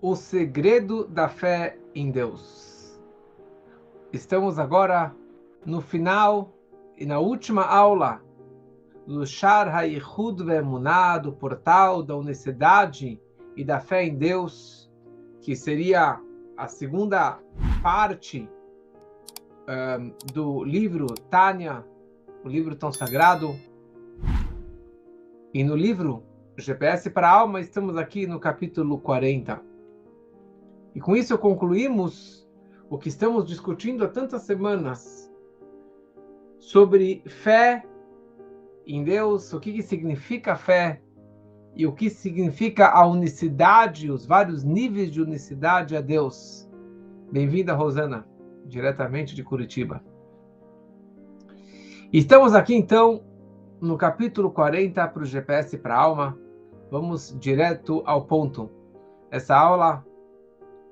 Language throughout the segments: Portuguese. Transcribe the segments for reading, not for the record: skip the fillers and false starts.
O segredo da fé em Deus. Estamos agora no final e na última aula do Shar HaYichud Ve'emuná, do portal da unicidade e da fé em Deus, que seria a segunda parte do livro Tânia, o livro tão sagrado. E no livro GPS para a Alma, estamos aqui no capítulo 40. E com isso concluímos o que estamos discutindo há tantas semanas sobre fé em Deus, o que significa fé e o que significa a unicidade, os vários níveis de unicidade a Deus. Bem-vinda, Rosana, diretamente de Curitiba. Estamos aqui então no capítulo 40 para o GPS para a Alma. Vamos direto ao ponto. Essa aula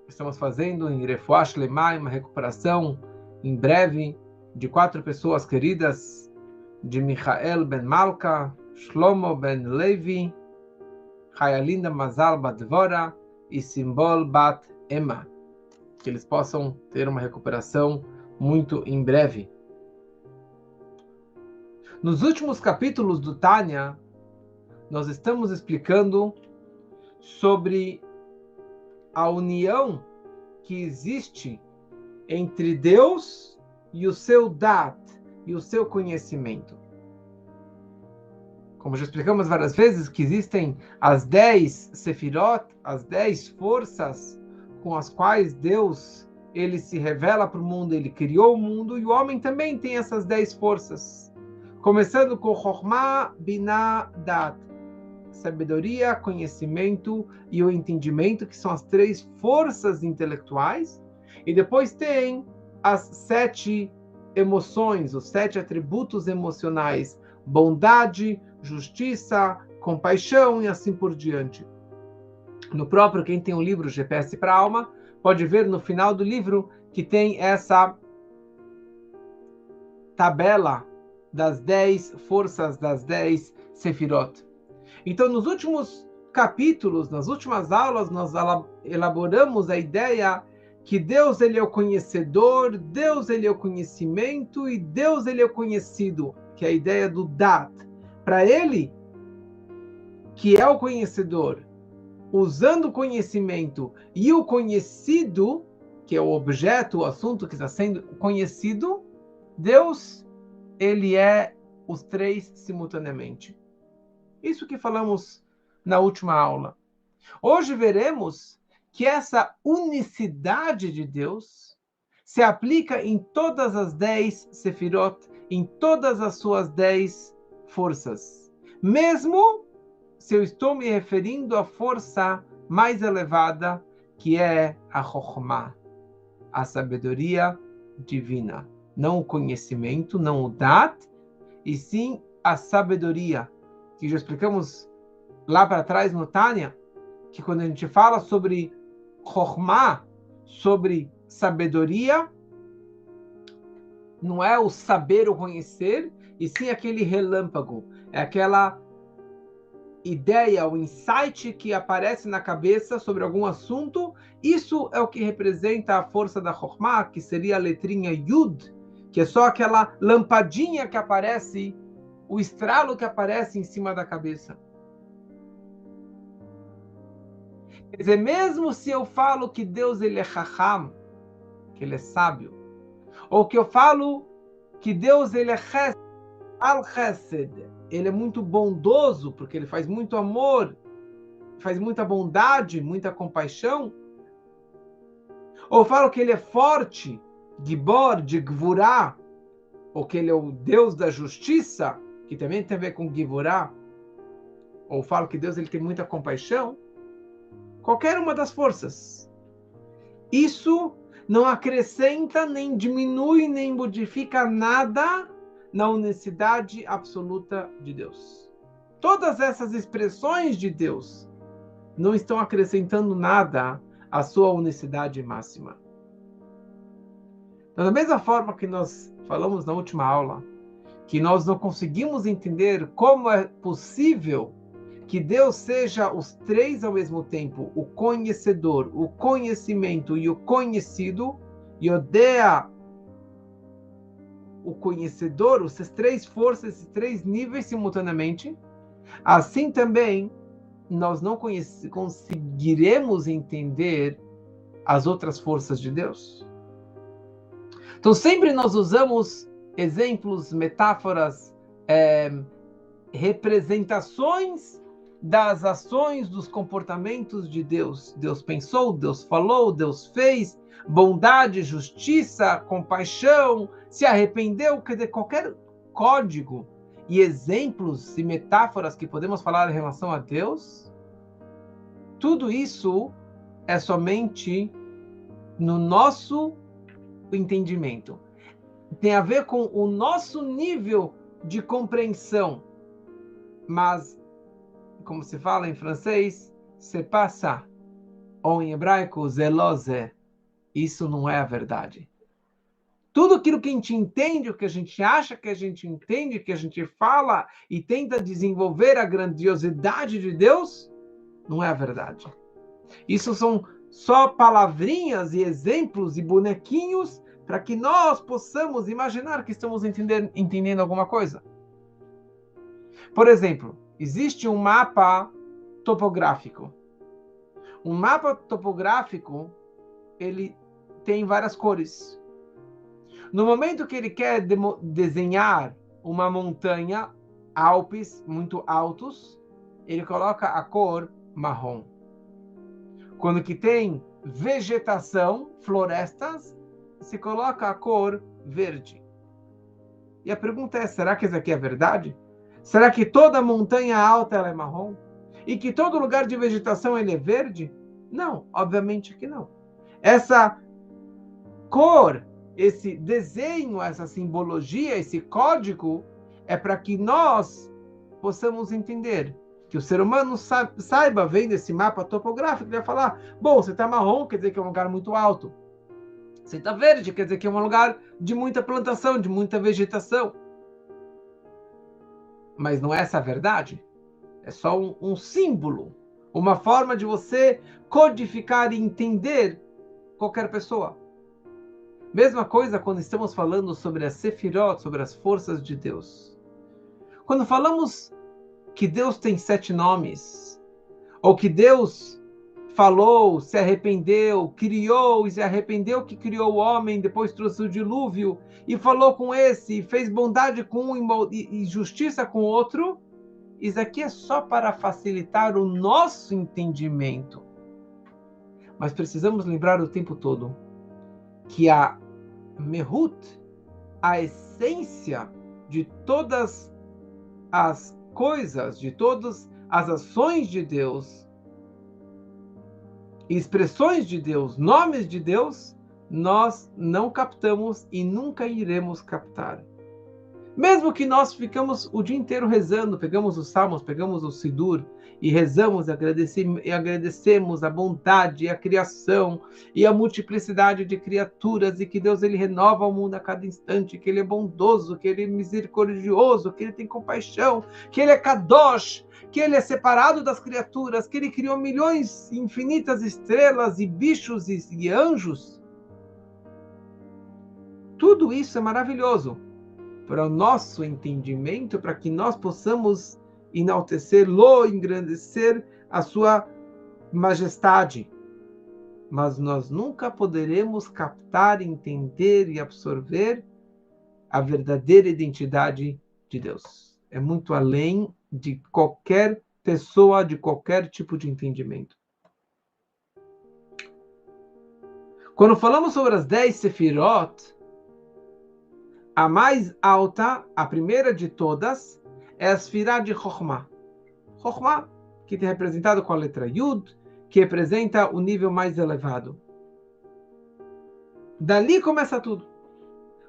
estamos fazendo em Refuah Shlemah, uma recuperação em breve de 4 pessoas queridas, de Michael Ben Malka, Shlomo Ben Levi, Hayalinda Mazal Bat Dvora e Simbol Bat Emma. Que eles possam ter uma recuperação muito em breve. Nos últimos capítulos do Tânia, nós estamos explicando sobre a união que existe entre Deus e o seu Dat, e o seu conhecimento. Como já explicamos várias vezes, que existem as 10 Sefirot, as 10 forças com as quais Deus ele se revela para o mundo, ele criou o mundo, e o homem também tem essas 10 forças. Começando com Chokhmah, Binah, Dat. Sabedoria, conhecimento e o entendimento, que são as 3 forças intelectuais, e depois tem as 7 emoções, os 7 atributos emocionais: bondade, justiça, compaixão e assim por diante. No próprio, quem tem o livro GPS para a Alma, pode ver no final do livro que tem essa tabela das 10 forças, das 10 Sefirot. Então, nos últimos capítulos, nas últimas aulas, nós elaboramos a ideia que Deus ele é o conhecedor, Deus ele é o conhecimento e Deus ele é o conhecido, que é a ideia do Dat. Para ele, que é o conhecedor, usando o conhecimento e o conhecido, que é o objeto, o assunto que está sendo conhecido, Deus ele é os 3 simultaneamente. Isso que falamos na última aula. Hoje veremos que essa unicidade de Deus se aplica em todas as 10 Sefirot, em todas as suas 10 forças. Mesmo se eu estou me referindo à força mais elevada, que é a Chokhmah, a sabedoria divina. Não o conhecimento, não o Dat, e sim a sabedoria, que já explicamos lá para trás no Tânia, que quando a gente fala sobre Chokhmah, sobre sabedoria, não é o saber ou conhecer, e sim aquele relâmpago, é aquela ideia, o insight que aparece na cabeça sobre algum assunto. Isso é o que representa a força da Chokhmah, que seria a letrinha Yud, que é só aquela lampadinha que aparece, o estralo que aparece em cima da cabeça. Quer dizer, mesmo se eu falo que Deus ele é Chacham, que ele é sábio, ou que eu falo que Deus ele é Chesed, Al-Chesed, ele é muito bondoso, porque ele faz muito amor, faz muita bondade, muita compaixão, ou eu falo que ele é forte, Gibor, de Gvurá, ou que ele é o Deus da justiça, que também tem a ver com Givurá, ou falo que Deus ele tem muita compaixão, qualquer uma das forças. Isso não acrescenta, nem diminui, nem modifica nada na unicidade absoluta de Deus. Todas essas expressões de Deus não estão acrescentando nada à sua unicidade máxima. Então, da mesma forma que nós falamos na última aula, que nós não conseguimos entender como é possível que Deus seja os três ao mesmo tempo, o conhecedor, o conhecimento e o conhecido, Yodea, o conhecedor, essas três forças, esses três níveis simultaneamente, assim também nós não conseguiremos entender as outras forças de Deus. Então sempre nós usamos exemplos, metáforas, representações das ações, dos comportamentos de Deus. Deus pensou, Deus falou, Deus fez, bondade, justiça, compaixão, se arrependeu, quer dizer, qualquer código e exemplos e metáforas que podemos falar em relação a Deus, tudo isso é somente no nosso entendimento. Tem a ver com o nosso nível de compreensão. Mas, como se fala em francês, c'est pas ça. Ou em hebraico, zelose. Isso não é a verdade. Tudo aquilo que a gente entende, o que a gente acha que a gente entende, que a gente fala e tenta desenvolver a grandiosidade de Deus, não é a verdade. Isso são só palavrinhas e exemplos e bonequinhos para que nós possamos imaginar que estamos entendendo alguma coisa. Por exemplo, existe um mapa topográfico. Um mapa topográfico, ele tem várias cores. No momento que ele quer desenhar uma montanha, Alpes muito altos, ele coloca a cor marrom. Quando que tem vegetação, florestas, se coloca a cor verde. E a pergunta é, será que isso aqui é verdade? Será que toda montanha alta ela é marrom? E que todo lugar de vegetação ele é verde? Não, obviamente que não. Essa cor, esse desenho, essa simbologia, esse código, é para que nós possamos entender. Que o ser humano saiba, vendo esse mapa topográfico, ele vai falar, bom, você está marrom, quer dizer que é um lugar muito alto. Você está verde, quer dizer que é um lugar de muita plantação, de muita vegetação. Mas não é essa a verdade? É só um símbolo, uma forma de você codificar e entender qualquer pessoa. Mesma coisa quando estamos falando sobre a Sefirot, sobre as forças de Deus. Quando falamos que Deus tem 7 nomes, ou que Deus falou, se arrependeu, criou e se arrependeu que criou o homem, depois trouxe o dilúvio e falou com esse, fez bondade com um e justiça com o outro, isso aqui é só para facilitar o nosso entendimento. Mas precisamos lembrar o tempo todo que a Mehut, a essência de todas as coisas, de todas as ações de Deus, expressões de Deus, nomes de Deus, nós não captamos e nunca iremos captar. Mesmo que nós ficamos o dia inteiro rezando, pegamos os salmos, pegamos o Sidur e rezamos e agradecemos a bondade, a criação e a multiplicidade de criaturas e que Deus ele renova o mundo a cada instante, que ele é bondoso, que ele é misericordioso, que ele tem compaixão, que ele é Kadosh, que ele é separado das criaturas, que ele criou milhões, infinitas estrelas e bichos e anjos. Tudo isso é maravilhoso para o nosso entendimento, para que nós possamos enaltecê-lo, engrandecer a sua majestade. Mas nós nunca poderemos captar, entender e absorver a verdadeira identidade de Deus. É muito além de qualquer pessoa, de qualquer tipo de entendimento. Quando falamos sobre as 10 Sefirot, a mais alta, a primeira de todas, é a Sefirá de Chokhmah. Chokhmah, que é representado com a letra Yud, que representa o nível mais elevado. Dali começa tudo.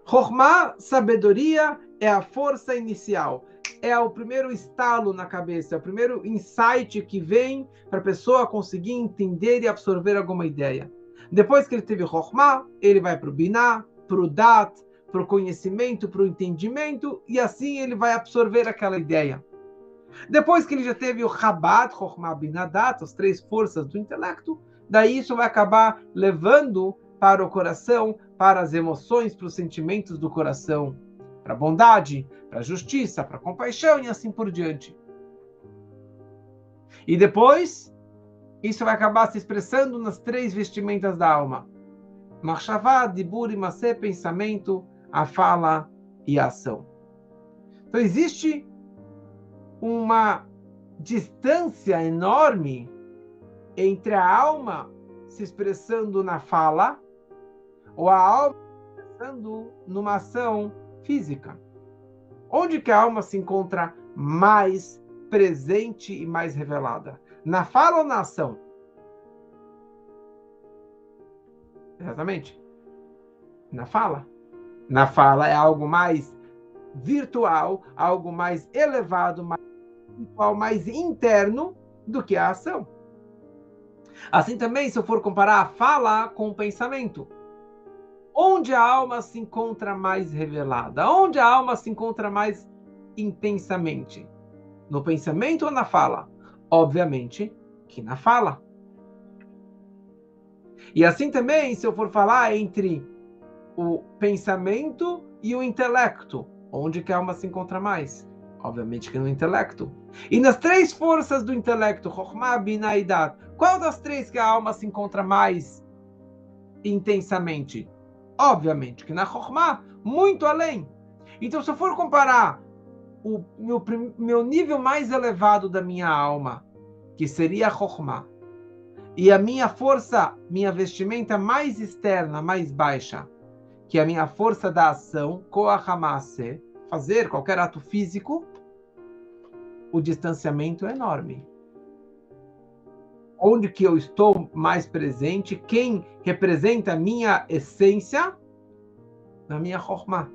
Chokhmah, sabedoria, é a força inicial. É o primeiro estalo na cabeça, é o primeiro insight que vem para a pessoa conseguir entender e absorver alguma ideia. Depois que ele teve Chokhmah, ele vai para o Binah, para o Dat, para o conhecimento, para o entendimento, e assim ele vai absorver aquela ideia. Depois que ele já teve o Chabad, Chokhmah, Binah, Dat, as 3 forças do intelecto, daí isso vai acabar levando para o coração, para as emoções, para os sentimentos do coração, para a bondade, para a justiça, para a compaixão e assim por diante. E depois, isso vai acabar se expressando nas 3 vestimentas da alma. Machshavá, Dibur e Masé, pensamento, a fala e a ação. Então existe uma distância enorme entre a alma se expressando na fala ou a alma se expressando numa ação física. Onde que a alma se encontra mais presente e mais revelada? Na fala ou na ação? Exatamente. Na fala. Na fala é algo mais virtual, algo mais elevado, mais espiritual, mais interno do que a ação. Assim também, se eu for comparar a fala com o pensamento, onde a alma se encontra mais revelada? Onde a alma se encontra mais intensamente? No pensamento ou na fala? Obviamente que na fala. E assim também, se eu for falar entre o pensamento e o intelecto, onde que a alma se encontra mais? Obviamente que no intelecto. E nas 3 forças do intelecto, Chokhmah, Binah e Dat, qual das 3 que a alma se encontra mais intensamente? Obviamente que na Chokhmah, muito além. Então, se eu for comparar o meu nível mais elevado da minha alma, que seria a Chokhmah, e a minha força, minha vestimenta mais externa, mais baixa, que é a minha força da ação, Koach HaMaaseh, fazer qualquer ato físico, o distanciamento é enorme. Onde que eu estou mais presente, quem representa a minha essência, na minha Chokhmah.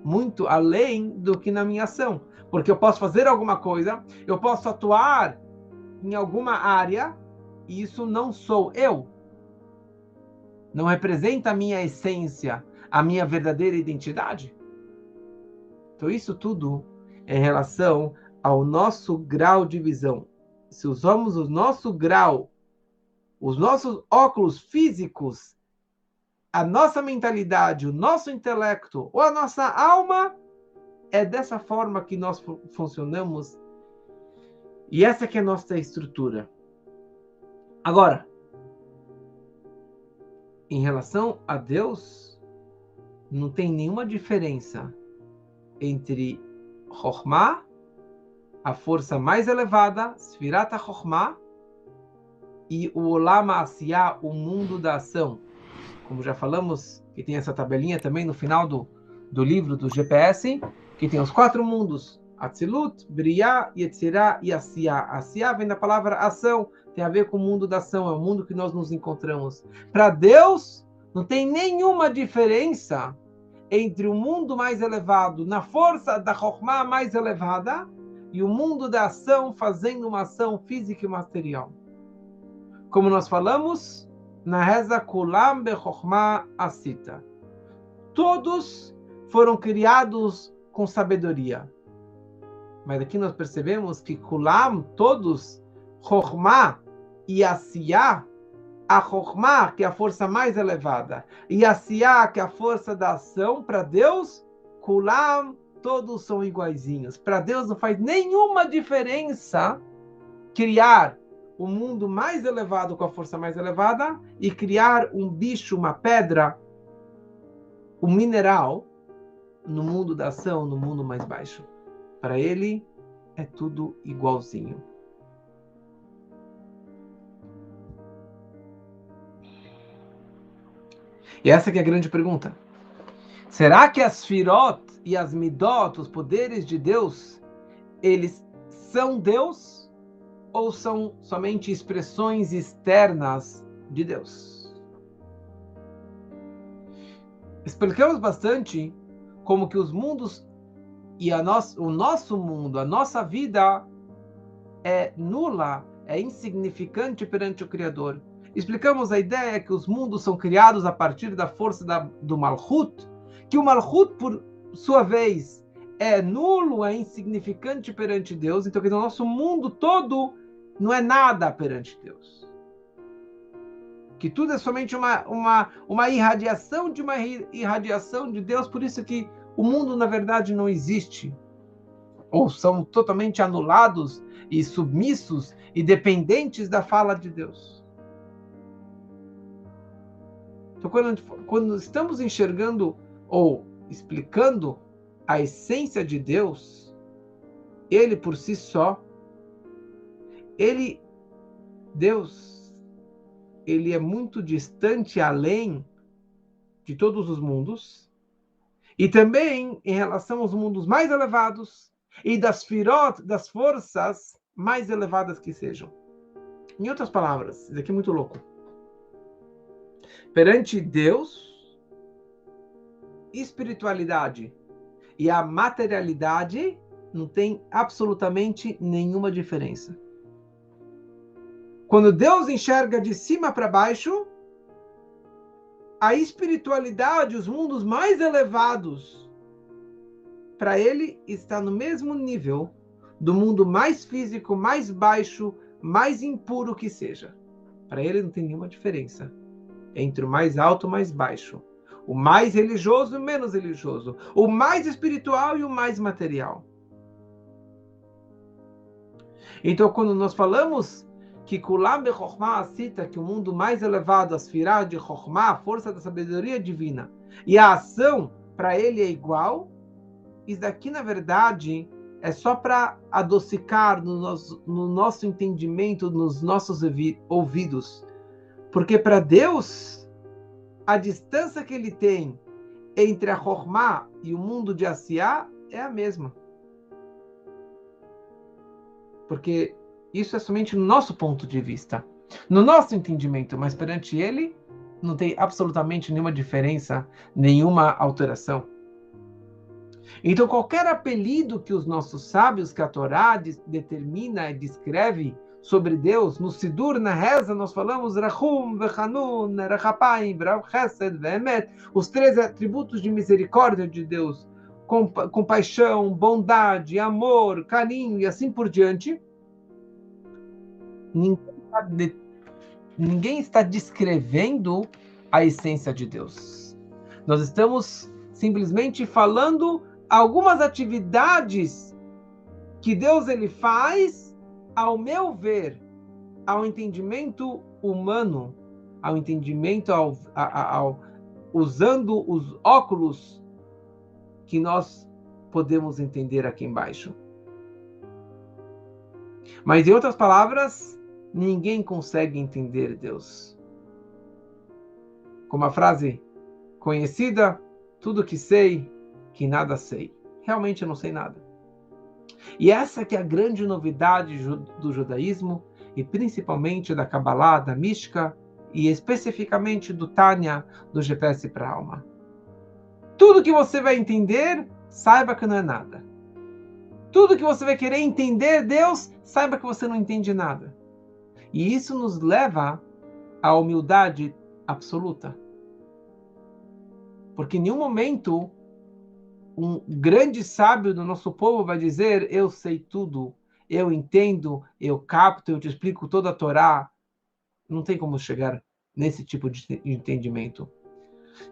Muito além do que na minha ação. Porque eu posso fazer alguma coisa, eu posso atuar em alguma área, e isso não sou eu. Não representa a minha essência, a minha verdadeira identidade. Então isso tudo é em relação ao nosso grau de visão. Se usamos o nosso grau, os nossos óculos físicos, a nossa mentalidade, o nosso intelecto ou a nossa alma, é dessa forma que nós funcionamos. E essa que é a nossa estrutura. Agora, em relação a Deus, não tem nenhuma diferença entre Chokhmah, a força mais elevada, Sfirat HaChokhmah, e o Olam HaAsiyah, o mundo da ação. Como já falamos, que tem essa tabelinha também no final do livro do GPS, que tem os 4 mundos, Atzilut, Briah, Yetzirah e Asiyah. Asiyah vem da palavra ação, tem a ver com o mundo da ação, é o mundo que nós nos encontramos. Para Deus, não tem nenhuma diferença entre o mundo mais elevado, na força da Chokhmah mais elevada, e o mundo da ação, fazendo uma ação física e material. Como nós falamos, na reza Kulam Bechokhmah Asita. Todos foram criados com sabedoria. Mas aqui nós percebemos que Kulam, todos, Chokhmah e Asiyah, a Chokhmah, que é a força mais elevada, e Asiyah, que é a força da ação, para Deus, Kulam, todos são iguaizinhos. Para Deus não faz nenhuma diferença criar o mundo mais elevado com a força mais elevada e criar um bicho, uma pedra, um mineral no mundo da ação, no mundo mais baixo. Para ele é tudo igualzinho. E essa que é a grande pergunta. Será que as Sfirot e as Midot, os poderes de Deus, eles são Deus ou são somente expressões externas de Deus? Explicamos bastante como que os mundos e o nosso mundo, a nossa vida é nula, é insignificante perante o Criador. Explicamos a ideia que os mundos são criados a partir da força do Malchut, que o Malchut, por sua vez, é nulo, é insignificante perante Deus. Então, quer dizer, o nosso mundo todo não é nada perante Deus. Que tudo é somente uma irradiação de uma irradiação de Deus, por isso que o mundo, na verdade, não existe. Ou são totalmente anulados e submissos e dependentes da fala de Deus. Então, quando estamos enxergando ou explicando a essência de Deus, ele por si só, Deus, ele é muito distante além de todos os mundos, e também em relação aos mundos mais elevados e das forças mais elevadas que sejam. Em outras palavras, isso aqui é muito louco. Perante Deus, espiritualidade e a materialidade não tem absolutamente nenhuma diferença. Quando Deus enxerga de cima para baixo, a espiritualidade, os mundos mais elevados, para ele está no mesmo nível do mundo mais físico, mais baixo, mais impuro que seja. Para ele não tem nenhuma diferença entre o mais alto e o mais baixo, o mais religioso e o menos religioso, o mais espiritual e o mais material. Então, quando nós falamos que Kulam Bechokmah cita que o mundo mais elevado, a Sfirah de Chokmah, a força da sabedoria divina, e a ação para ele é igual, isso daqui, na verdade, é só para adocicar no nosso entendimento, nos nossos ouvidos. Porque para Deus, a distância que ele tem entre a Chokmah e o mundo de Asiá é a mesma. Porque isso é somente no nosso ponto de vista, no nosso entendimento, mas perante ele não tem absolutamente nenhuma diferença, nenhuma alteração. Então, qualquer apelido que os nossos sábios, que a Torá determina e descreve sobre Deus, no Sidur, na reza, nós falamos Rahum, Vechanun, Rachapaim, Chesed, Ve'emet, os 3 atributos de misericórdia de Deus, compaixão, bondade, amor, carinho e assim por diante. Ninguém está descrevendo a essência de Deus. Nós estamos simplesmente falando algumas atividades que Deus ele faz, ao meu ver, ao entendimento humano, ao entendimento usando os óculos que nós podemos entender aqui embaixo. Mas, em outras palavras, ninguém consegue entender Deus. Como a frase conhecida, tudo que sei, que nada sei. Realmente eu não sei nada. E essa que é a grande novidade do judaísmo, e principalmente da Kabbalah, da mística, e especificamente do Tânia, do GPS para a alma. Tudo que você vai entender, saiba que não é nada. Tudo que você vai querer entender Deus, saiba que você não entende nada. E isso nos leva à humildade absoluta. Porque em nenhum momento um grande sábio do nosso povo vai dizer: eu sei tudo, eu entendo, eu capto, eu te explico toda a Torá. Não tem como chegar nesse tipo de entendimento.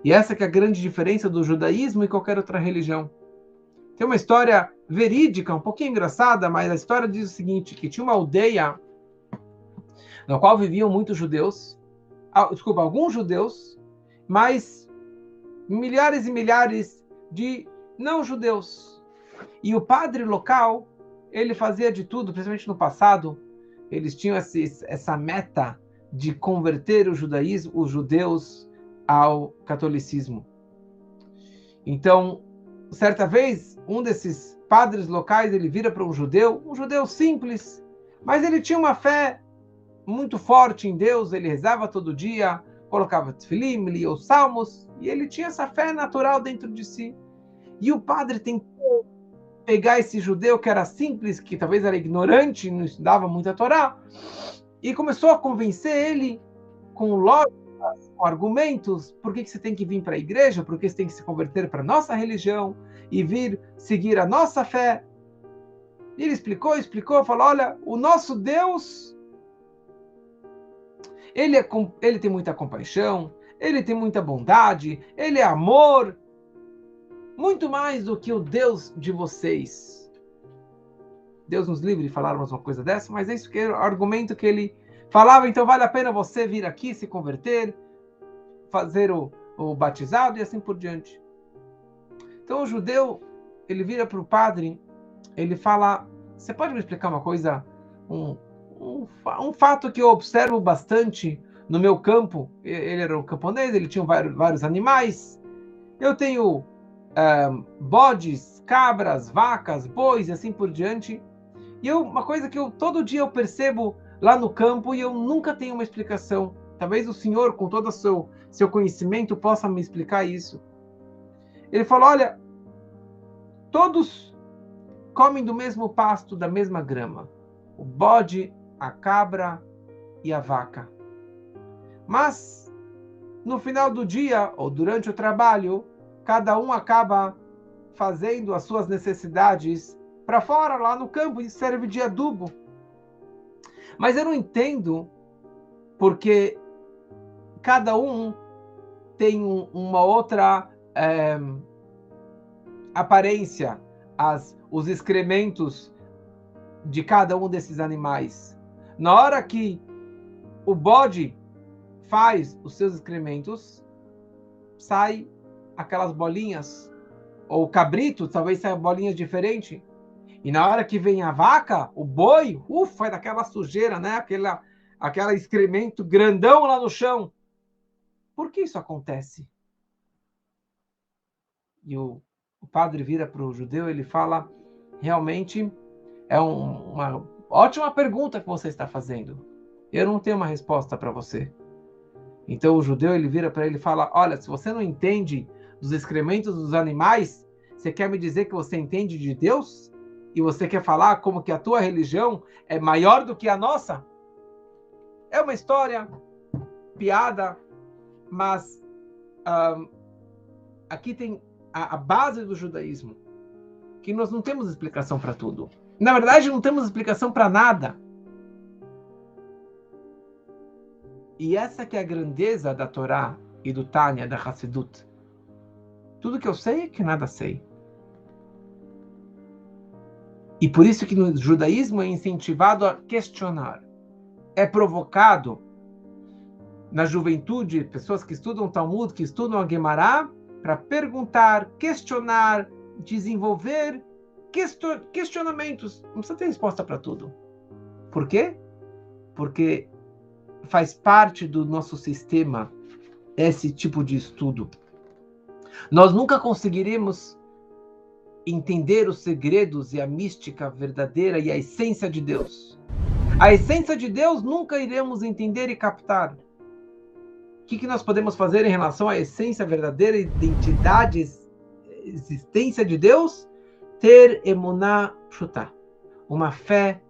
E essa que é a grande diferença do judaísmo e qualquer outra religião. Tem uma história verídica, um pouquinho engraçada, mas a história diz o seguinte, que tinha uma aldeia na qual viviam muitos judeus, alguns judeus, mas milhares e milhares de não-judeus. E o padre local, ele fazia de tudo, principalmente no passado, eles tinham essa meta de converter os judeus ao catolicismo. Então, certa vez, um desses padres locais, ele vira para um judeu simples, mas ele tinha uma fé muito forte em Deus, ele rezava todo dia, colocava tefilim, lia os salmos, e ele tinha essa fé natural dentro de si. E o padre tentou pegar esse judeu que era simples, que talvez era ignorante, não estudava muito a Torá, e começou a convencer ele com lógicas, com argumentos, por que você tem que vir para a igreja, por que você tem que se converter para a nossa religião. e vir seguir a nossa fé. E ele explicou, falou, olha, o nosso Deus, ele tem muita compaixão, ele tem muita bondade, ele é amor, muito mais do que o Deus de vocês. Deus nos livre de falarmos uma coisa dessa, mas é isso que é o argumento que ele falava, então vale a pena você vir aqui, se converter, fazer o batizado e assim por diante. Então o judeu, ele vira para o padre, ele fala, você pode me explicar uma coisa, um fato que eu observo bastante no meu campo? Ele era um camponês, ele tinha vários animais, eu tenho bodes, cabras, vacas, bois e assim por diante, e uma coisa que todo dia eu percebo lá no campo e eu nunca tenho uma explicação. Talvez o senhor, com todo o seu conhecimento, possa me explicar isso. Ele falou, olha, todos comem do mesmo pasto, da mesma grama. O bode, a cabra e a vaca. Mas, no final do dia, ou durante o trabalho, cada um acaba fazendo as suas necessidades para fora, lá no campo, e serve de adubo. Mas eu não entendo porque cada um tem uma outra aparência, os excrementos de cada um desses animais. Na hora que o bode faz os seus excrementos, sai aquelas bolinhas, ou o cabrito, talvez saia bolinhas diferentes. E na hora que vem a vaca, o boi, faz daquela sujeira, né? Aquela excremento grandão lá no chão. Por que isso acontece? E o padre vira para o judeu, ele fala, realmente é uma ótima pergunta que você está fazendo. Eu não tenho uma resposta para você. Então o judeu, ele vira para ele e fala, olha, se você não entende dos excrementos dos animais, você quer me dizer que você entende de Deus? E você quer falar como que a tua religião é maior do que a nossa? É uma história, piada, mas aqui tem a base do judaísmo, que nós não temos explicação para tudo. Na verdade, não temos explicação para nada. E essa que é a grandeza da Torá e do Tânia, da Hassidut. Tudo que eu sei é que nada sei. E por isso que no judaísmo é incentivado a questionar. É provocado na juventude, pessoas que estudam Talmud, que estudam a Gemara, para perguntar, questionar, desenvolver questionamentos. Não precisa ter resposta para tudo. Por quê? Porque faz parte do nosso sistema esse tipo de estudo. Nós nunca conseguiremos entender os segredos e a mística verdadeira e a essência de Deus. A essência de Deus nunca iremos entender e captar. O que nós podemos fazer em relação à essência verdadeira, identidade, existência de Deus? Ter emuná pshutá, uma fé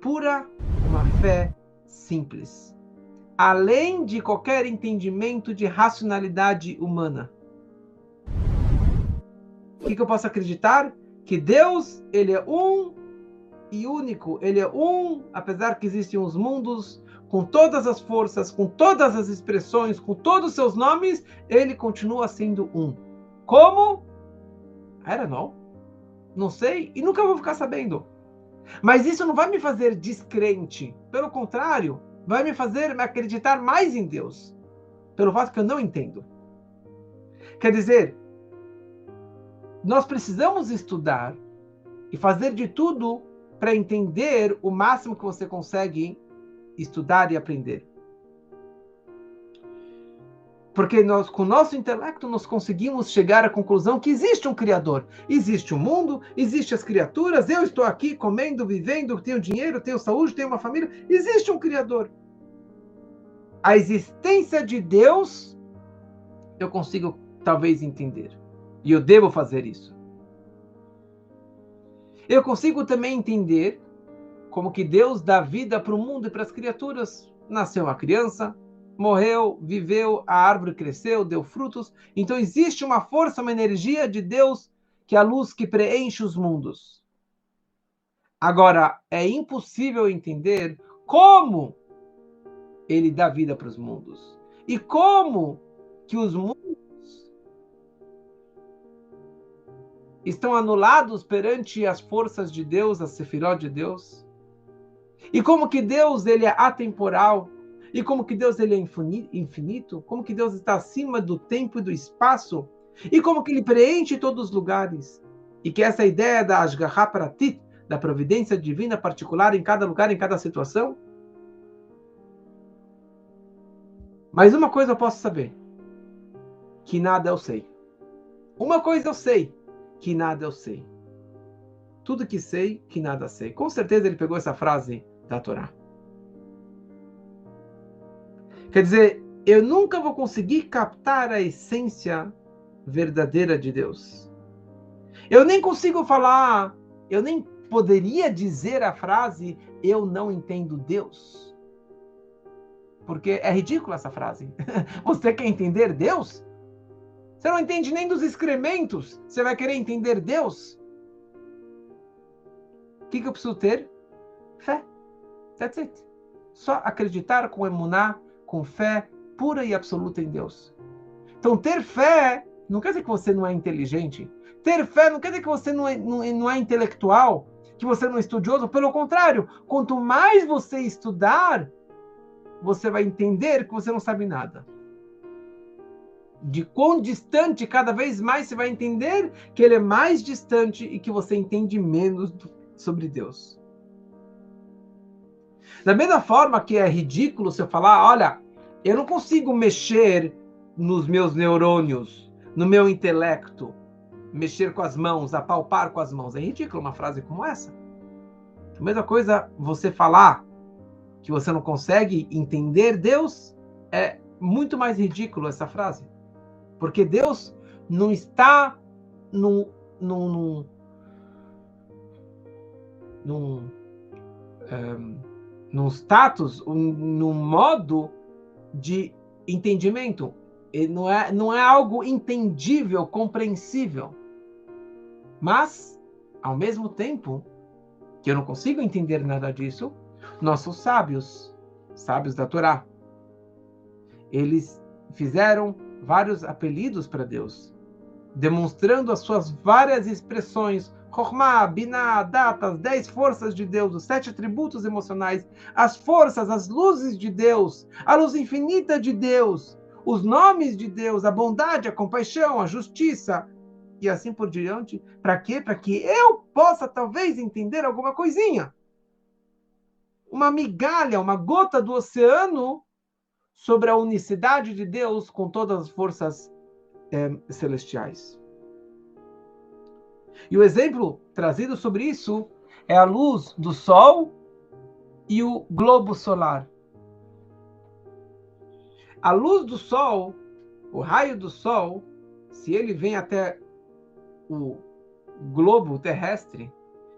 pura, uma fé simples, além de qualquer entendimento de racionalidade humana. O que eu posso acreditar? Que Deus, ele é um e único, ele é um, apesar que existem os mundos, com todas as forças, com todas as expressões, com todos os seus nomes, ele continua sendo um. Como? I don't know. Não sei e nunca vou ficar sabendo. Mas isso não vai me fazer descrente. Pelo contrário, vai me fazer me acreditar mais em Deus. Pelo fato que eu não entendo. Quer dizer, nós precisamos estudar e fazer de tudo para entender o máximo que você consegue estudar e aprender. Porque nós, com o nosso intelecto, nós conseguimos chegar à conclusão que existe um Criador. Existe o mundo, existem as criaturas, eu estou aqui comendo, vivendo, tenho dinheiro, tenho saúde, tenho uma família. Existe um Criador. A existência de Deus, eu consigo talvez entender. E eu devo fazer isso. Eu consigo também entender como que Deus dá vida para o mundo e para as criaturas. Nasceu uma criança, morreu, viveu, a árvore cresceu, deu frutos. Então existe uma força, uma energia de Deus que a luz que preenche os mundos. Agora, é impossível entender como ele dá vida para os mundos. E como que os mundos estão anulados perante as forças de Deus, a Sefirot de Deus. E como que Deus ele é atemporal. E como que Deus ele é infinito. Como que Deus está acima do tempo e do espaço. E como que ele preenche todos os lugares. E que essa ideia da Ashgaha Pratit, da providência divina particular em cada lugar, em cada situação. Mas uma coisa eu posso saber. Que nada eu sei. Uma coisa eu sei. Que nada eu sei. Tudo que sei, que nada sei. Com certeza ele pegou essa frase da Torá. Quer dizer, eu nunca vou conseguir captar a essência verdadeira de Deus. Eu nem consigo falar, eu nem poderia dizer a frase, eu não entendo Deus. Porque é ridícula essa frase. Você quer entender Deus? Você não entende nem dos excrementos. Você vai querer entender Deus? O que eu preciso ter? Fé. That's it. Só acreditar com emuná, com fé pura e absoluta em Deus. Então, ter fé não quer dizer que você não é inteligente. Ter fé não quer dizer que você não é intelectual, que você não é estudioso. Pelo contrário, quanto mais você estudar, você vai entender que você não sabe nada. De quão distante, cada vez mais você vai entender que ele é mais distante e que você entende menos sobre Deus. Da mesma forma que é ridículo você falar, olha, eu não consigo mexer nos meus neurônios, no meu intelecto, mexer com as mãos, apalpar com as mãos. É ridículo uma frase como essa. A mesma coisa você falar que você não consegue entender Deus, é muito mais ridículo essa frase. Porque Deus não está num status, num modo de entendimento. Ele não é algo entendível, compreensível. Mas, ao mesmo tempo, que eu não consigo entender nada disso, nossos sábios da Torá, eles fizeram vários apelidos para Deus, demonstrando as suas várias expressões, Chokhmah, Binah, Dat, as 10 forças de Deus, os 7 atributos emocionais, as forças, as luzes de Deus, a luz infinita de Deus, os nomes de Deus, a bondade, a compaixão, a justiça, e assim por diante. Para quê? Para que eu possa talvez entender alguma coisinha. Uma migalha, uma gota do oceano sobre a unicidade de Deus com todas as forças celestiais. E o exemplo trazido sobre isso é a luz do Sol e o globo solar. A luz do Sol, o raio do Sol, se ele vem até o globo terrestre,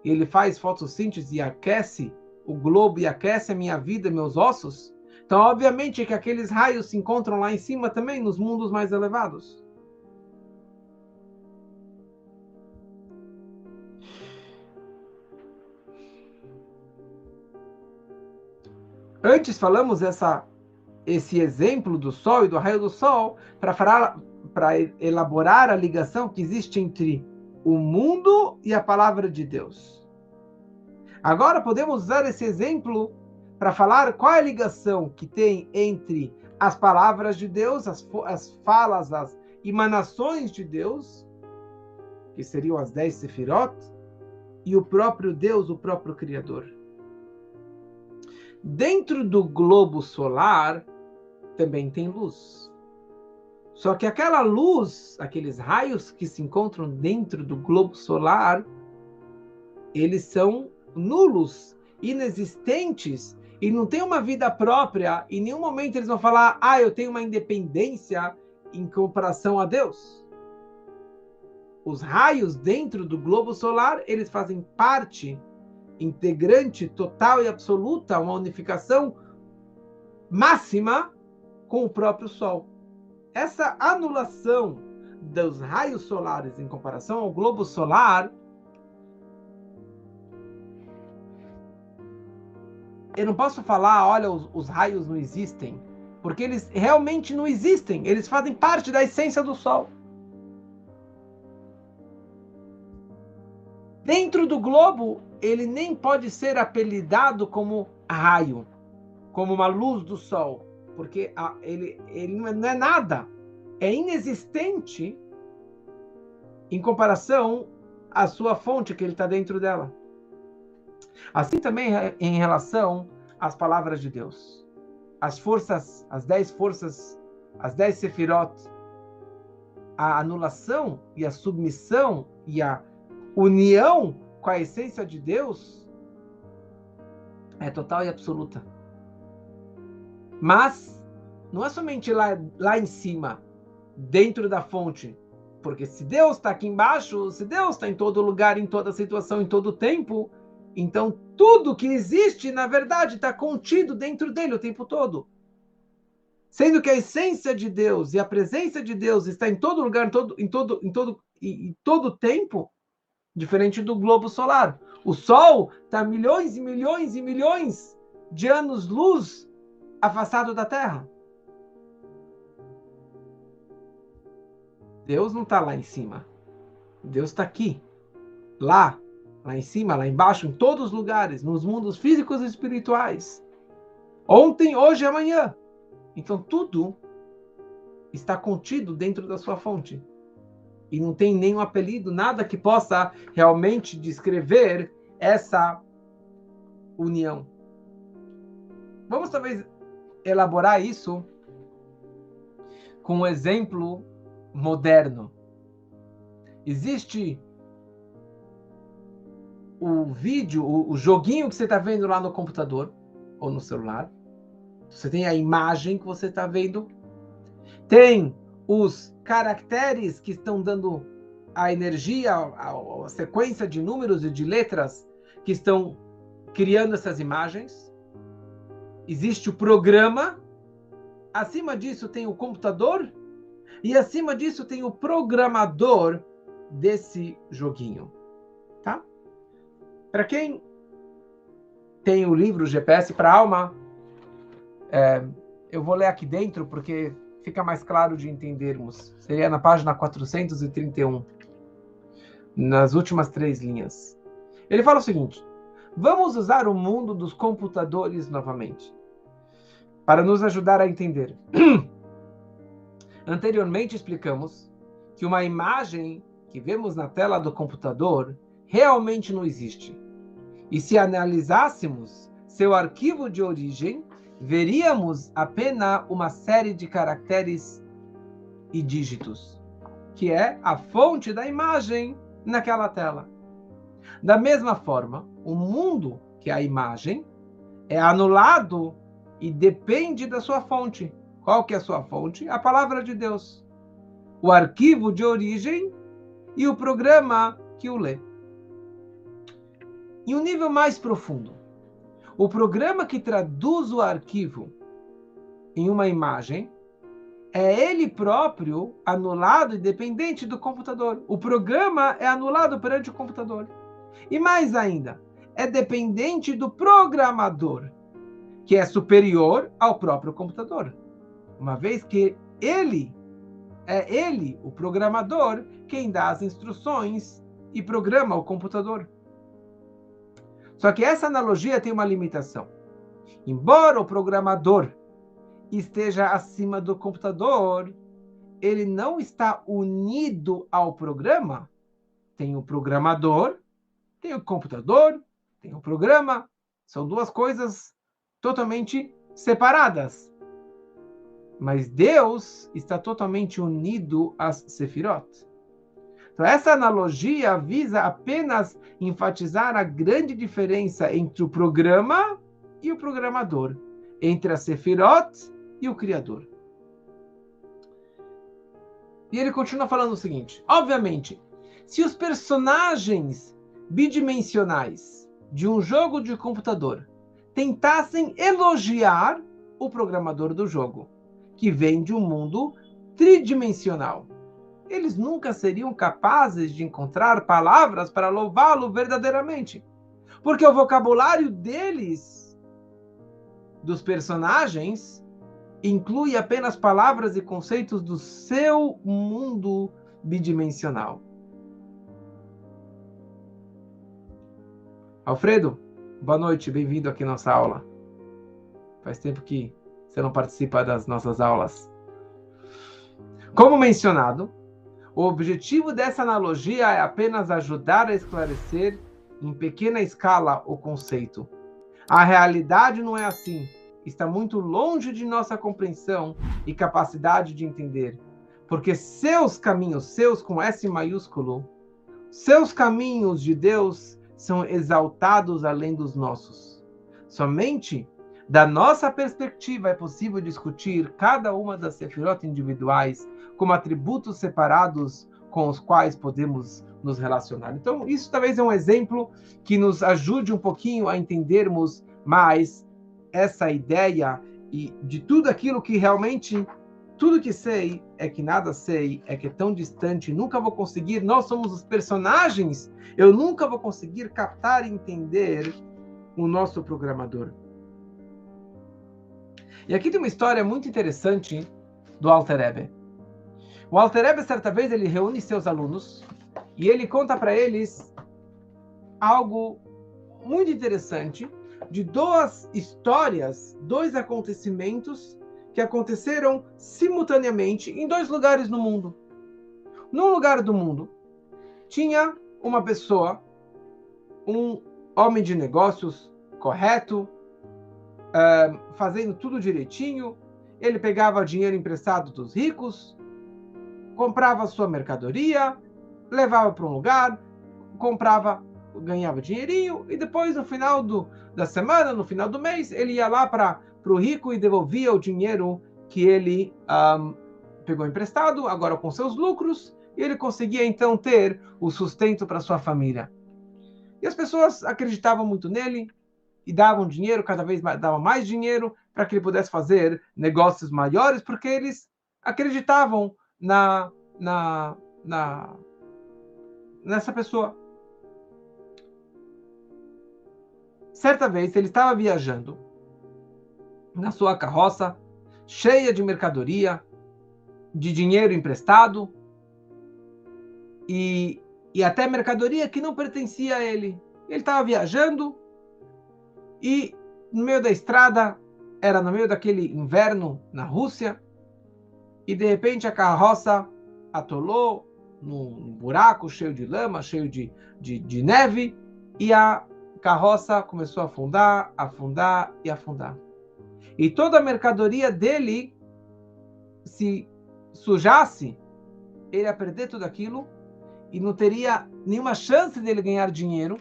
ele faz fotossíntese e aquece o globo e aquece a minha vida, meus ossos, então obviamente que aqueles raios se encontram lá em cima também, nos mundos mais elevados. Antes falamos esse exemplo do Sol e do raio do Sol para elaborar a ligação que existe entre o mundo e a palavra de Deus. Agora podemos usar esse exemplo para falar qual é a ligação que tem entre as palavras de Deus, as falas, as emanações de Deus, que seriam as 10 Sefirot, e o próprio Deus, o próprio Criador. Dentro do globo solar também tem luz. Só que aquela luz, aqueles raios que se encontram dentro do globo solar, eles são nulos, inexistentes, e não têm uma vida própria. Em nenhum momento eles vão falar, eu tenho uma independência em comparação a Deus. Os raios dentro do globo solar, eles fazem parte integrante, total e absoluta, uma unificação máxima com o próprio Sol. Essa anulação, dos raios solares em comparação ao globo solar, eu não posso falar, olha, os raios não existem, porque eles realmente não existem, eles fazem parte da essência do Sol. Dentro do globo, ele nem pode ser apelidado como raio, como uma luz do Sol, porque ele não é nada, é inexistente em comparação à sua fonte que ele está dentro dela. Assim também em relação às palavras de Deus. As forças, as 10 forças, as 10 sefirot, a anulação e a submissão e a união com a essência de Deus é total e absoluta. Mas não é somente lá em cima, dentro da fonte, porque se Deus está aqui embaixo, se Deus está em todo lugar, em toda situação, em todo tempo, então tudo que existe, na verdade, está contido dentro dele o tempo todo. Sendo que a essência de Deus e a presença de Deus está em todo lugar, em todo tempo, diferente do globo solar. O Sol está milhões e milhões e milhões de anos-luz afastado da Terra. Deus não está lá em cima. Deus está aqui, lá em cima, lá embaixo, em todos os lugares, nos mundos físicos e espirituais. Ontem, hoje e amanhã. Então tudo está contido dentro da sua fonte. E não tem nenhum apelido, nada que possa realmente descrever essa união. Vamos talvez elaborar isso com um exemplo moderno. Existe o vídeo, o joguinho que você está vendo lá no computador ou no celular. Você tem a imagem que você está vendo. Tem os caracteres que estão dando a energia, a sequência de números e de letras que estão criando essas imagens. Existe o programa. Acima disso tem o computador. E acima disso tem o programador desse joguinho. Tá? Para quem tem o livro GPS para a Alma, eu vou ler aqui dentro porque fica mais claro de entendermos. Seria na página 431, nas últimas 3 linhas. Ele fala o seguinte: vamos usar o mundo dos computadores novamente, para nos ajudar a entender. Anteriormente explicamos que uma imagem que vemos na tela do computador realmente não existe. E se analisássemos seu arquivo de origem, veríamos apenas uma série de caracteres e dígitos, que é a fonte da imagem naquela tela. Da mesma forma, o mundo, que é a imagem, é anulado e depende da sua fonte. Qual que é a sua fonte? A palavra de Deus. O arquivo de origem e o programa que o lê. Em um nível mais profundo, o programa que traduz o arquivo em uma imagem é ele próprio anulado e dependente do computador. O programa é anulado perante o computador. E mais ainda, é dependente do programador, que é superior ao próprio computador. Uma vez que ele, o programador, quem dá as instruções e programa o computador. Só que essa analogia tem uma limitação. Embora o programador esteja acima do computador, ele não está unido ao programa. Tem o programador, tem o computador, tem o programa. São duas coisas totalmente separadas. Mas Deus está totalmente unido às Sefirot. Então, essa analogia visa apenas enfatizar a grande diferença entre o programa e o programador, entre a Sefirot e o Criador. E ele continua falando o seguinte: obviamente, se os personagens bidimensionais de um jogo de computador tentassem elogiar o programador do jogo, que vem de um mundo tridimensional, eles nunca seriam capazes de encontrar palavras para louvá-lo verdadeiramente. Porque o vocabulário deles, dos personagens, inclui apenas palavras e conceitos do seu mundo bidimensional. Alfredo, boa noite, bem-vindo aqui à nossa aula. Faz tempo que você não participa das nossas aulas. Como mencionado, o objetivo dessa analogia é apenas ajudar a esclarecer, em pequena escala, o conceito. A realidade não é assim. Está muito longe de nossa compreensão e capacidade de entender. Porque seus caminhos, seus com S maiúsculo, seus caminhos de Deus são exaltados além dos nossos. Somente da nossa perspectiva é possível discutir cada uma das sefirot individuais como atributos separados com os quais podemos nos relacionar. Então, isso talvez é um exemplo que nos ajude um pouquinho a entendermos mais essa ideia e de tudo aquilo que realmente, tudo que sei é que nada sei, é que é tão distante, nunca vou conseguir, nós somos os personagens, eu nunca vou conseguir captar e entender o nosso programador. E aqui tem uma história muito interessante do Alter Rebbe. O Alter Rebbe, certa vez, ele reúne seus alunos e ele conta para eles algo muito interessante de duas histórias, dois acontecimentos que aconteceram simultaneamente em dois lugares no mundo. Num lugar do mundo, tinha uma pessoa, um homem de negócios correto, fazendo tudo direitinho. Ele pegava dinheiro emprestado dos ricos, comprava sua mercadoria, levava para um lugar, comprava, ganhava dinheirinho, e depois, no final da semana, no final do mês, ele ia lá para o rico e devolvia o dinheiro que ele pegou emprestado, agora com seus lucros, e ele conseguia então ter o sustento para sua família. E as pessoas acreditavam muito nele e davam dinheiro, cada vez mais, davam mais dinheiro para que ele pudesse fazer negócios maiores, porque eles acreditavam nessa pessoa. Certa vez ele estava viajando na sua carroça, cheia de mercadoria, de dinheiro emprestado e até mercadoria que não pertencia a ele. Ele estava viajando e no meio da estrada, era no meio daquele inverno na Rússia, e de repente a carroça atolou num buraco cheio de lama, cheio de neve, e a carroça começou a afundar, afundar e afundar. E toda a mercadoria dele, se sujasse, ele ia perder tudo aquilo e não teria nenhuma chance dele ganhar dinheiro,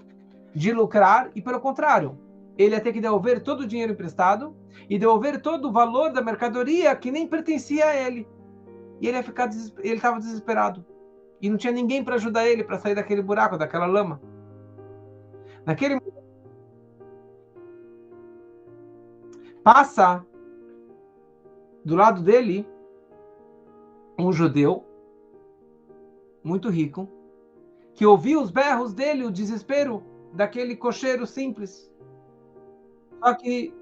de lucrar, e pelo contrário, ele ia ter que devolver todo o dinheiro emprestado e devolver todo o valor da mercadoria que nem pertencia a ele. E ele ia ficar ele estava desesperado. E não tinha ninguém para ajudar ele para sair daquele buraco, daquela lama. Naquele passa do lado dele um judeu muito rico que ouvia os berros dele, o desespero daquele cocheiro simples. Só que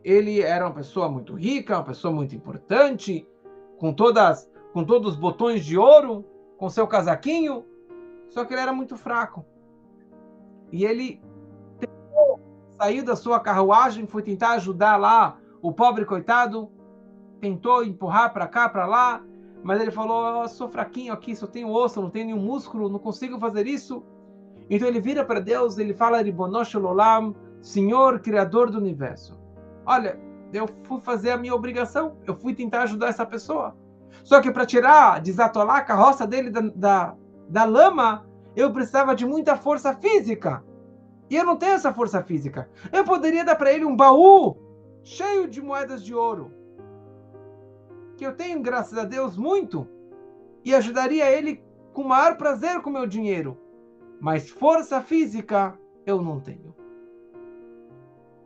ele era uma pessoa muito rica, uma pessoa muito importante, com todos os botões de ouro, com seu casaquinho, só que ele era muito fraco. E ele saiu da sua carruagem, foi tentar ajudar lá o pobre coitado, tentou empurrar para cá, para lá, mas ele falou: eu sou fraquinho aqui, só tenho osso, não tenho nenhum músculo, não consigo fazer isso. Então ele vira para Deus, ele fala: Ribono shel olam, Senhor, Criador do Universo. Olha, eu fui fazer a minha obrigação, eu fui tentar ajudar essa pessoa. Só que para desatolar a carroça dele da lama, eu precisava de muita força física. E eu não tenho essa força física. Eu poderia dar para ele um baú cheio de moedas de ouro, que eu tenho, graças a Deus, muito, e ajudaria ele com o maior prazer com o meu dinheiro. Mas força física eu não tenho.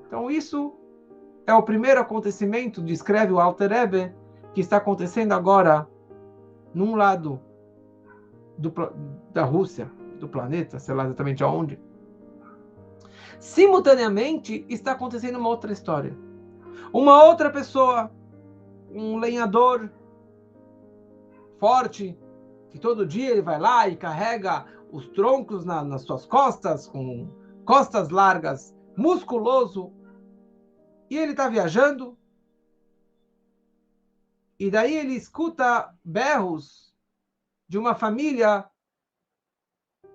Então isso é o primeiro acontecimento, descreve o Alter Rebbe, que está acontecendo agora num lado da Rússia, do planeta, sei lá exatamente aonde, simultaneamente está acontecendo uma outra história. Uma outra pessoa, um lenhador forte, que todo dia ele vai lá e carrega os troncos nas suas costas, com costas largas, musculoso, e ele está viajando, e daí ele escuta berros de uma família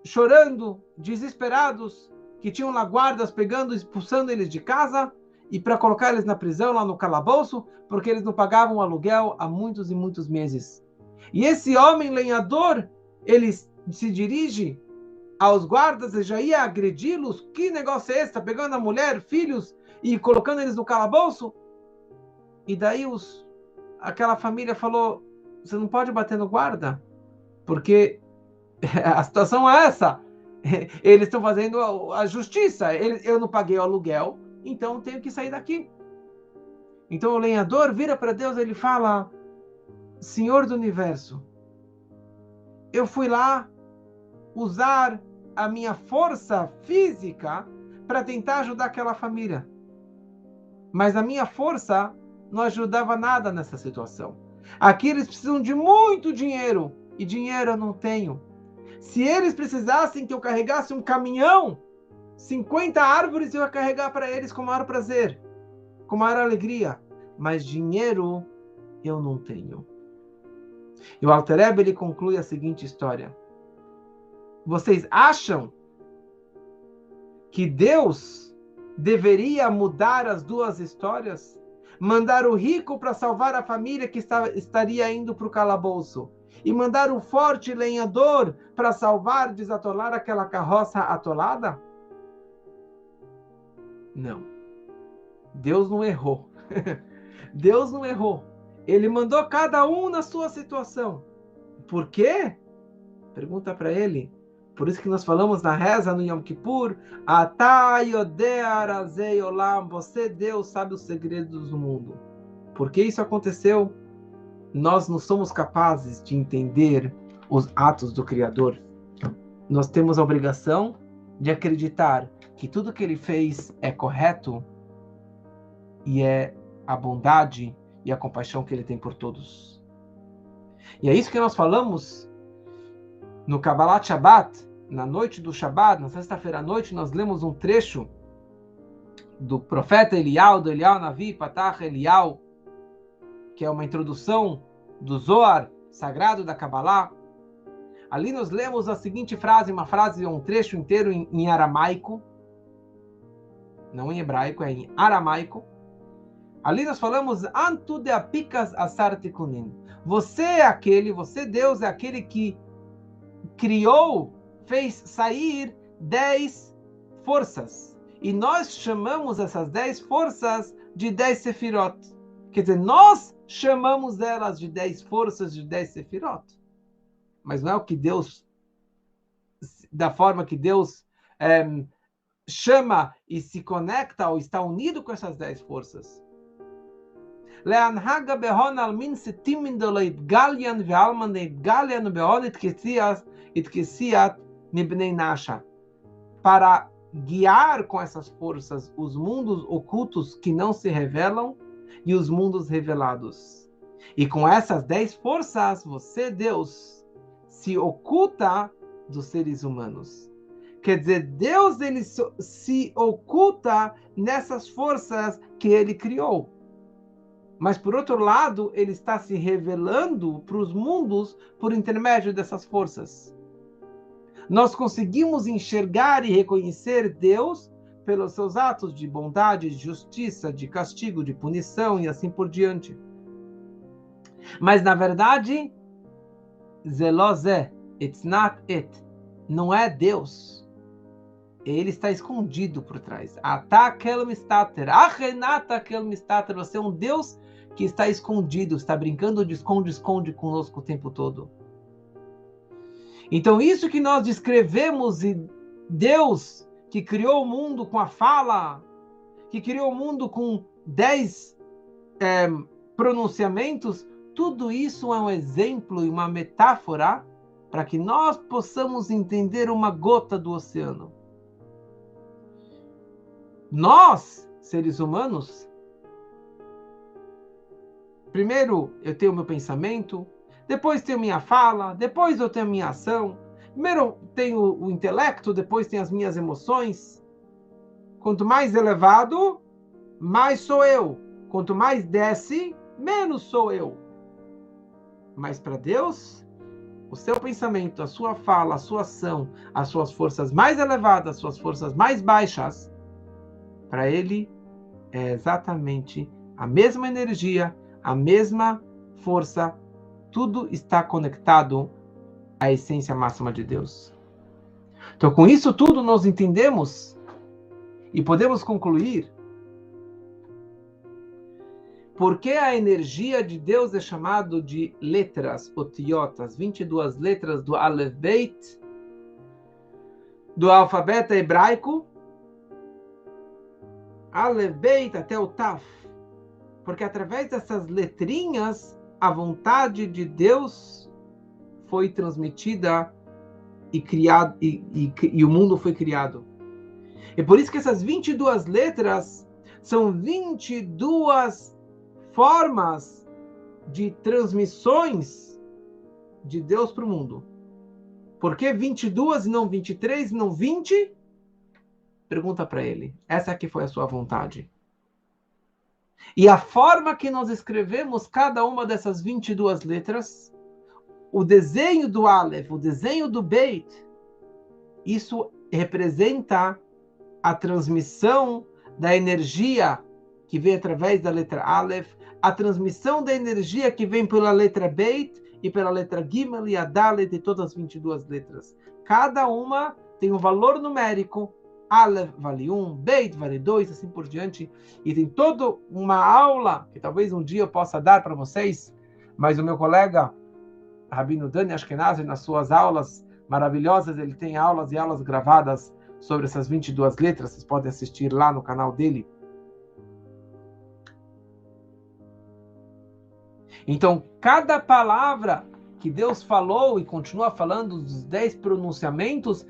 chorando, desesperados, que tinham lá guardas pegando, expulsando eles de casa, e para colocar eles na prisão, lá no calabouço, porque eles não pagavam aluguel há muitos e muitos meses. E esse homem lenhador, ele se dirige aos guardas e já ia agredi-los. Que negócio é esse? Está pegando a mulher, filhos e colocando eles no calabouço? E daí aquela família falou, você não pode bater no guarda, porque a situação é essa. Eles estão fazendo a justiça. Eu não paguei o aluguel, então tenho que sair daqui. Então o lenhador vira para Deus e ele fala, Senhor do Universo, eu fui lá usar a minha força física para tentar ajudar aquela família. Mas a minha força não ajudava nada nessa situação. Aqui eles precisam de muito dinheiro, e dinheiro eu não tenho. Se eles precisassem que eu carregasse um caminhão, 50 árvores eu ia carregar para eles com o maior prazer, com maior alegria. Mas dinheiro eu não tenho. E o Alter Rebbe, ele conclui a seguinte história. Vocês acham que Deus deveria mudar as duas histórias? Mandar o rico para salvar a família que estaria indo para o calabouço? E mandar o forte lenhador para salvar, desatolar aquela carroça atolada? Não. Deus não errou. Deus não errou. Ele mandou cada um na sua situação. Por quê? Pergunta para ele. Por isso que nós falamos na reza no Yom Kippur, Atá Yodea Arazei Olam, você, Deus, sabe os segredos do mundo. Por que isso aconteceu? Nós não somos capazes de entender os atos do Criador. Nós temos a obrigação de acreditar que tudo que ele fez é correto e é a bondade e a compaixão que ele tem por todos. E é isso que nós falamos no Kabbalat Shabbat, na noite do Shabbat, na sexta-feira à noite, nós lemos um trecho do profeta Eliyahu, do Eliyahu Navi, Patach Eliyahu, que é uma introdução do Zohar sagrado da Kabbalah. Ali nós lemos a seguinte frase, um trecho inteiro em aramaico, não em hebraico, é em aramaico. Ali nós falamos, Antu de apikas asar tikunin. Você, Deus, é aquele que criou, fez sair 10 forças. E nós chamamos essas 10 forças de 10 sefirot. Quer dizer, nós chamamos elas de 10 forças, de 10 sefirot. Mas não é o que Deus, da forma que Deus chama e se conecta ou está unido com essas 10 forças. להנהגה בהון אלמין סתימין דלא יתגליין ואלמן יתגליין בהון התכסיית מבני נשה. Para guiar com essas forças os mundos ocultos que não se revelam e os mundos revelados. E com essas 10 forças, você, Deus, se oculta dos seres humanos. Quer dizer, Deus ele se oculta nessas forças que ele criou. Mas, por outro lado, ele está se revelando para os mundos por intermédio dessas forças. Nós conseguimos enxergar e reconhecer Deus pelos seus atos de bondade, de justiça, de castigo, de punição e assim por diante. Mas, na verdade, Zelozé, it's not it. Não é Deus. Ele está escondido por trás. Atakel mistater. Achenata kel mistater. Você é um Deus que está escondido, está brincando de esconde-esconde conosco o tempo todo. Então, isso que nós descrevemos, e Deus que criou o mundo com a fala, que criou o mundo com 10 pronunciamentos, tudo isso é um exemplo e uma metáfora para que nós possamos entender uma gota do oceano. Nós, seres humanos, primeiro eu tenho meu pensamento, depois tenho minha fala, depois eu tenho minha ação. Primeiro tenho o intelecto, depois tenho as minhas emoções. Quanto mais elevado, mais sou eu. Quanto mais desce, menos sou eu. Mas para Deus, o seu pensamento, a sua fala, a sua ação, as suas forças mais elevadas, as suas forças mais baixas, para Ele é exatamente a mesma energia, a mesma força, tudo está conectado à essência máxima de Deus. Então, com isso tudo, nós entendemos e podemos concluir por que a energia de Deus é chamada de letras, otiotas, 22 letras do Aleph Beit, do alfabeto hebraico, Aleph Beit até o Taf. Porque através dessas letrinhas, a vontade de Deus foi transmitida e criado, e o mundo foi criado. E por isso que essas 22 letras são 22 formas de transmissões de Deus para o mundo. Por que 22 e não 23 e não 20? Pergunta para ele. Essa aqui foi a sua vontade. E a forma que nós escrevemos cada uma dessas 22 letras, o desenho do Aleph, o desenho do Beit, isso representa a transmissão da energia que vem através da letra Aleph, a transmissão da energia que vem pela letra Beit e pela letra Gimel e a Dalet e todas as 22 letras. Cada uma tem um valor numérico. Aleph vale 1, Beit vale 2, assim por diante. E tem toda uma aula que talvez um dia eu possa dar para vocês, mas o meu colega Rabino Dani Ashkenazi, nas suas aulas maravilhosas, ele tem aulas e aulas gravadas sobre essas 22 letras, vocês podem assistir lá no canal dele. Então, cada palavra que Deus falou e continua falando dos 10 pronunciamentos,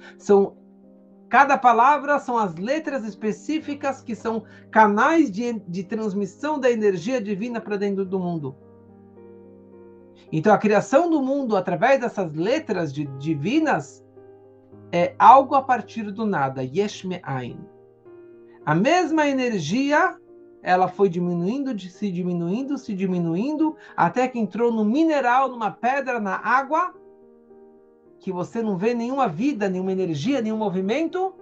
cada palavra são as letras específicas que são canais de transmissão da energia divina para dentro do mundo. Então, a criação do mundo através dessas letras divinas é algo a partir do nada, Yesh Me'ain. A mesma energia, ela foi diminuindo, se diminuindo, até que entrou no mineral, numa pedra, na água, que você não vê nenhuma vida, nenhuma energia, nenhum movimento,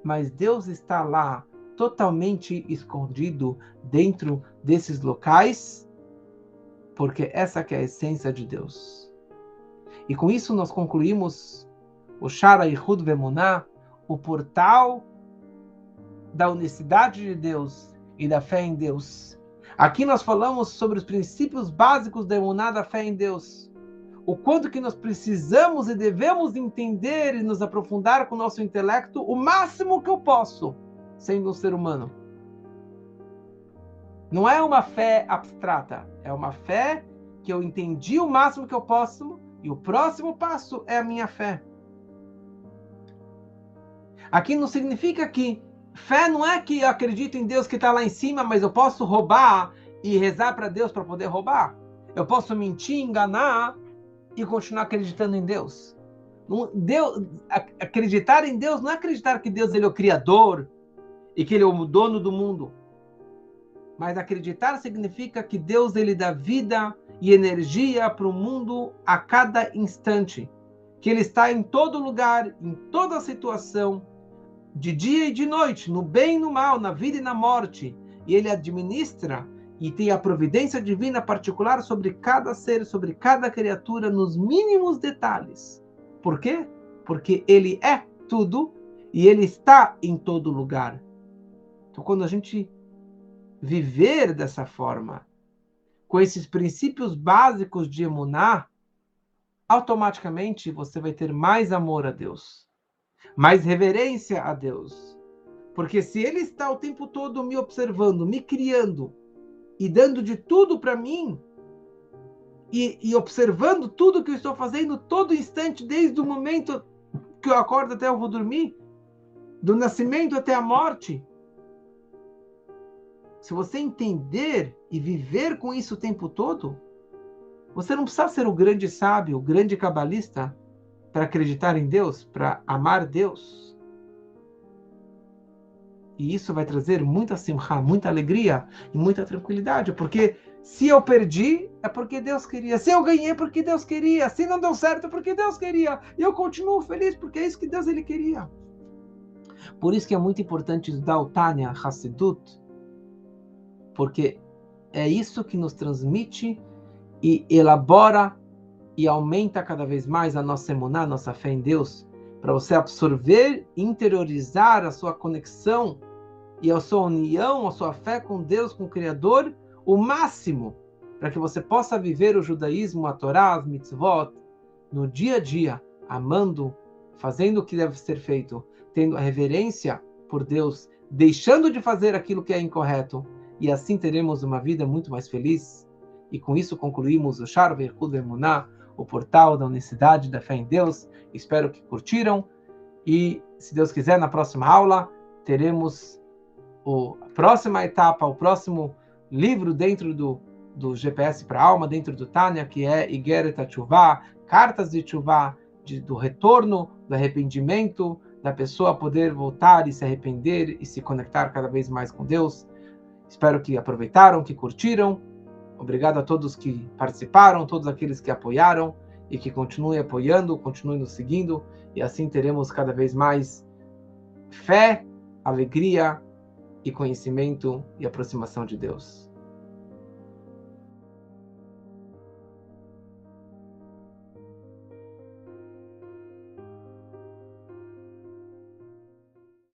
mas Deus está lá, totalmente escondido dentro desses locais, porque essa que é a essência de Deus. E com isso nós concluímos o Shara Yichud Vemunah, o portal da unicidade de Deus e da fé em Deus. Aqui nós falamos sobre os princípios básicos da Emuná, da fé em Deus. O quanto que nós precisamos e devemos entender e nos aprofundar com o nosso intelecto o máximo que eu posso, sendo um ser humano. Não é uma fé abstrata, é uma fé que eu entendi o máximo que eu posso e o próximo passo é a minha fé. Aqui não significa que fé não é que eu acredito em Deus que está lá em cima, mas eu posso roubar e rezar para Deus para poder roubar. Eu posso mentir, enganar e continuar acreditando em Deus. Acreditar em Deus não é acreditar que Deus ele é o Criador e que Ele é o dono do mundo. Mas acreditar significa que Deus ele dá vida e energia para o mundo a cada instante. Que Ele está em todo lugar, em toda situação, de dia e de noite, no bem e no mal, na vida e na morte. E Ele administra e tem a providência divina particular sobre cada ser, sobre cada criatura, nos mínimos detalhes. Por quê? Porque Ele é tudo e Ele está em todo lugar. Então, quando a gente viver dessa forma, com esses princípios básicos de Emuná, automaticamente você vai ter mais amor a Deus, mais reverência a Deus. Porque se Ele está o tempo todo me observando, me criando e dando de tudo para mim, e observando tudo que eu estou fazendo todo instante, desde o momento que eu acordo até eu vou dormir, do nascimento até a morte. Se você entender e viver com isso o tempo todo, você não precisa ser o grande sábio, o grande cabalista para acreditar em Deus, para amar Deus. E isso vai trazer muita simcha, muita alegria e muita tranquilidade, porque se eu perdi, é porque Deus queria. Se eu ganhei, é porque Deus queria. Se não deu certo, é porque Deus queria. E eu continuo feliz, porque é isso que Deus ele queria. Por isso que é muito importante estudar o Tanya, Hassidut, porque é isso que nos transmite e elabora e aumenta cada vez mais a nossa emuná, a nossa fé em Deus, para você absorver, interiorizar a sua conexão e a sua união, a sua fé com Deus, com o Criador, o máximo, para que você possa viver o judaísmo, a Torá, as mitzvot, no dia a dia, amando, fazendo o que deve ser feito, tendo a reverência por Deus, deixando de fazer aquilo que é incorreto, e assim teremos uma vida muito mais feliz. E com isso concluímos o Shar V'Yechud V'Emuná, o portal da unicidade da fé em Deus. Espero que curtiram. E, se Deus quiser, na próxima aula, teremos a próxima etapa, o próximo livro dentro do GPS para a alma, dentro do Tânia, que é Igeret HaTshuvah, Cartas de Tshuvah, do retorno, do arrependimento, da pessoa poder voltar e se arrepender e se conectar cada vez mais com Deus. Espero que aproveitaram, que curtiram. Obrigado a todos que participaram, todos aqueles que apoiaram e que continuem apoiando, continuem nos seguindo, e assim teremos cada vez mais fé, alegria e conhecimento e aproximação de Deus.